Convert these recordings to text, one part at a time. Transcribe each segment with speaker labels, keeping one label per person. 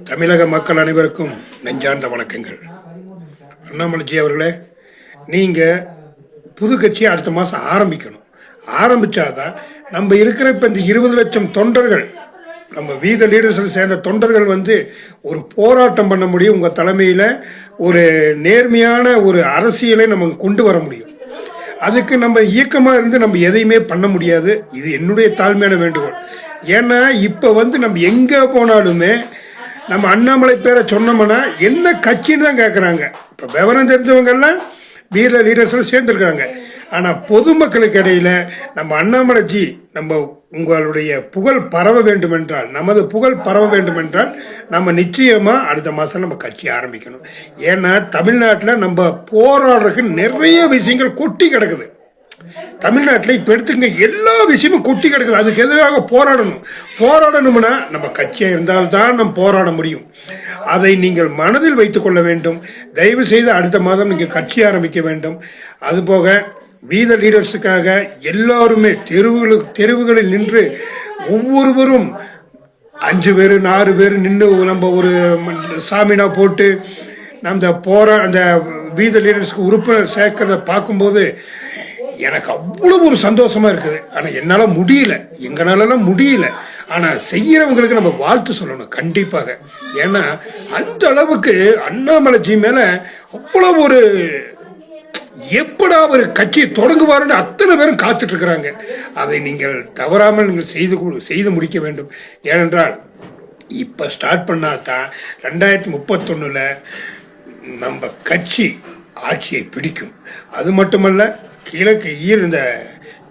Speaker 1: தமிழக மக்கள் அனைவருக்கும் நெஞ்சார்ந்த வணக்கங்கள். அண்ணாமலைஜி அவர்களே, நீங்கள் புது கட்சியை அடுத்த மாதம் ஆரம்பிக்கணும். ஆரம்பித்தாதான் நம்ம இருக்கிற இப்போ இந்த 20 லட்சம் தொண்டர்கள், நம்ம வீத லீடர்ஸில் சேர்ந்த தொண்டர்கள் ஒரு போராட்டம் பண்ண முடியும். உங்கள் தலைமையில் ஒரு நேர்மையான ஒரு அரசியலை நம்ம கொண்டு வர முடியும். அதுக்கு நம்ம இயக்கமாக இருந்து நம்ம எதையுமே பண்ண முடியாது. இது என்னுடைய தாழ்மையான வேண்டுகோள். ஏன்னா இப்போ நம்ம எங்கே போனாலுமே நம்ம அண்ணாமலை பேரை சொன்னோம்னா என்ன கட்சின்னு தான் கேட்குறாங்க. இப்போ விவரம் தெரிஞ்சவங்கெல்லாம் வீர லீடர்ஸில் சேர்ந்துருக்குறாங்க. ஆனால் பொதுமக்களுக்கு இடையில் நம்ம அண்ணாமலைஜி, நம்ம உங்களுடைய புகழ் பரவ வேண்டுமென்றால், நமது புகழ் பரவ வேண்டுமென்றால் நம்ம நிச்சயமாக அடுத்த மாதம் நம்ம கட்சி ஆரம்பிக்கணும். ஏன்னா தமிழ்நாட்டில் நம்ம போராடுறதுக்கு நிறைய விஷயங்கள் கொட்டி கிடக்குது. தமிழ்நாட்டில் இப்போ எடுத்துங்க, எல்லா விஷயமும் கொட்டி கிடக்குது. அதுக்கு எதிராக போராடணும்னா நம்ம கட்சியாக இருந்தால்தான் நம்ம போராட முடியும். அதை நீங்கள் மனதில் வைத்துக் கொள்ள வேண்டும். தயவு செய்து அடுத்த மாதம் நீங்கள் கட்சி ஆரம்பிக்க வேண்டும். அதுபோக வீத லீடர்ஸுக்காக எல்லாருமே தெருவுகளில் நின்று ஒவ்வொருவரும் 5 பேர் 4 பேர் நின்று நம்ம ஒரு சாமினா போட்டு அந்த வீத லீடர்ஸ்க்கு உறுப்பினர் சேர்க்கிறத பார்க்கும்போது எனக்கு அவ்வளோ ஒரு சந்தோஷமா இருக்குது. ஆனால் என்னால் முடியல, எங்களாலலாம் முடியல. ஆனால் செய்கிறவங்களுக்கு நம்ம வாழ்த்து சொல்லணும் கண்டிப்பாக. ஏன்னா அந்த அளவுக்கு அண்ணாமலைஜி மேலே அவ்வளோ ஒரு எப்படா ஒரு கட்சியை தொடங்குவாருன்னு அத்தனை பேரும் காத்துட்டு இருக்கிறாங்க. அதை நீங்கள் தவறாமல் நீங்கள் செய்து முடிக்க வேண்டும். ஏனென்றால் இப்போ ஸ்டார்ட் பண்ணாதான் 2031 நம்ம கட்சி ஆட்சியை பிடிக்கும். அது மட்டுமல்ல, இந்த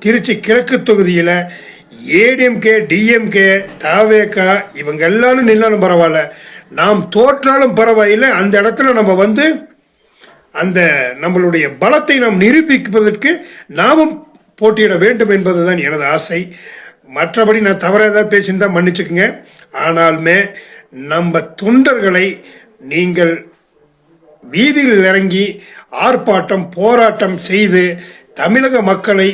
Speaker 1: திருச்சி கிழக்கு தொகுதியில் ஏடிஎம்கே, டிஎம்கே, தாவேகா இவங்க எல்லாரும் நின்னாலும் பரவாயில்ல, நாம் தோற்றாலும் பரவாயில்லை. அந்த இடத்துல நம்ம அந்த நம்மளுடைய பலத்தை நாம் நிரூபிப்பதற்கு நாமும் போட்டியிட வேண்டும் என்பதுதான் எனது ஆசை. மற்றபடி நான் தவறாக ஏதாவது பேசியிருந்தா மன்னிச்சுக்குங்க. ஆனாலுமே நம்ம தொண்டர்களை நீங்கள் வீதியில் இறங்கி ஆர்ப்பாட்டம் போராட்டம் செய்து தமிழக மக்களை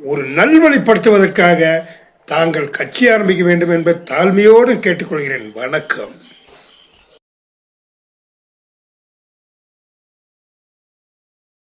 Speaker 1: ஒரு நல்வழிப்படுத்துவதற்காக தாங்கள் கட்சி ஆரம்பிக்க வேண்டும் என்பதை தாழ்மையோடு கேட்டுக்கொள்கிறேன். வணக்கம்.